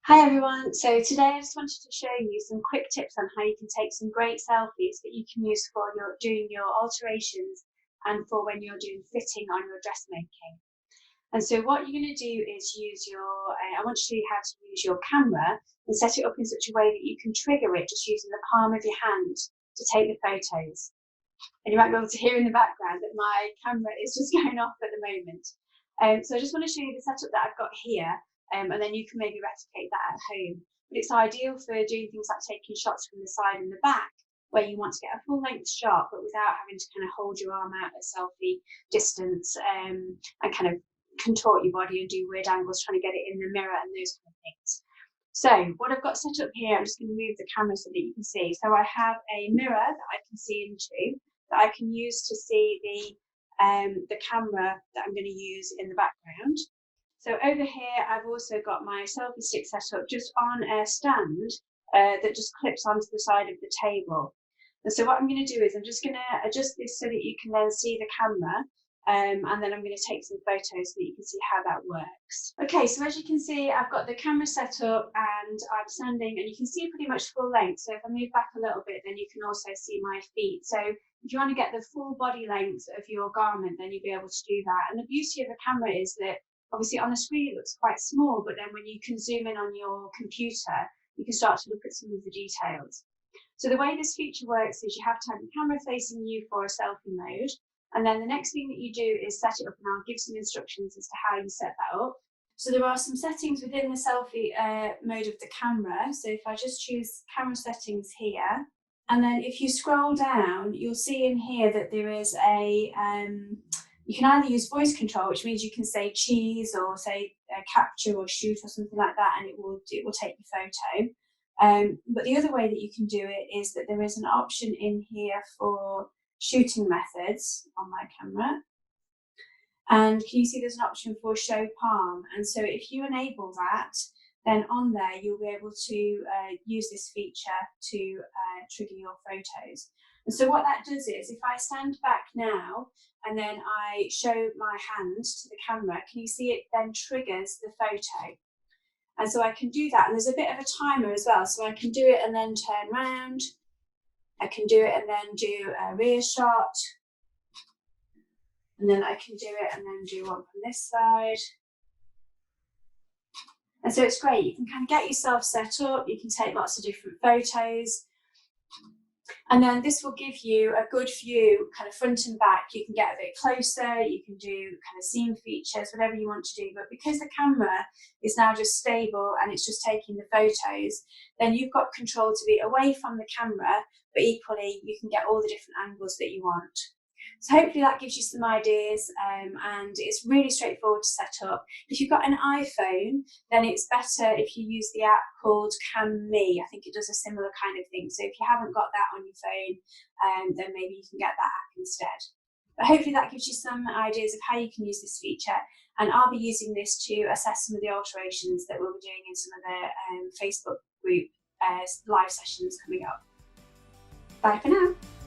Hi everyone, so today I just wanted to show you some quick tips on how you can take some great selfies that you can use for doing your alterations and for when you're doing fitting on your dressmaking. And so what you're going to do is I want to show you how to use your camera and set it up in such a way that you can trigger it just using the palm of your hand to take the photos. And you might be able to hear in the background that my camera is just going off at the moment. So I just want to show you the setup that I've got here. And then you can maybe replicate that at home. But it's ideal for doing things like taking shots from the side and the back, where you want to get a full length shot, but without having to kind of hold your arm out at selfie distance and kind of contort your body and do weird angles trying to get it in the mirror and those kind of things. So what I've got set up here, I'm just going to move the camera so that you can see. So I have a mirror that I can see into, that I can use to see the camera that I'm going to use in the background. So over here, I've also got my selfie stick set up just on a stand that just clips onto the side of the table. And so what I'm going to do is I'm just going to adjust this so that you can then see the camera, and then I'm going to take some photos so that you can see how that works. Okay, so as you can see, I've got the camera set up and I'm standing, and you can see pretty much full length. So if I move back a little bit, then you can also see my feet. So if you want to get the full body length of your garment, then you'll be able to do that. And the beauty of a camera is that obviously on the screen it looks quite small, but then when you can zoom in on your computer, you can start to look at some of the details. So the way this feature works is you have to have the camera facing you for a selfie mode. And then the next thing that you do is set it up, and I'll give some instructions as to how you set that up. So there are some settings within the selfie mode of the camera. So if I just choose camera settings here, and then if you scroll down, you'll see in here that there is you can either use voice control, which means you can say cheese or say capture or shoot or something like that, and it will take the photo. But the other way that you can do it is that there is an option in here for shooting methods on my camera. And can you see there's an option for show palm? And so if you enable that, then on there you'll be able to use this feature to trigger your photos. And so what that does is, if I stand back now and then I show my hand to the camera, can you see it then triggers the photo? And so I can do that, and there's a bit of a timer as well, so I can do it and then turn round. I can do it and then do a rear shot, and then I can do it and then do one from this side. And so it's great, you can kind of get yourself set up, you can take lots of different photos, and then this will give you a good view kind of front and back. You can get a bit closer, you can do kind of scene features, whatever you want to do. But because the camera is now just stable and it's just taking the photos, then you've got control to be away from the camera, but equally you can get all the different angles that you want. So hopefully that gives you some ideas, and it's really straightforward to set up. If you've got an iPhone, then it's better if you use the app called CamMe. I think it does a similar kind of thing. So if you haven't got that on your phone, then maybe you can get that app instead. But hopefully that gives you some ideas of how you can use this feature. And I'll be using this to assess some of the alterations that we'll be doing in some of the Facebook group live sessions coming up. Bye for now.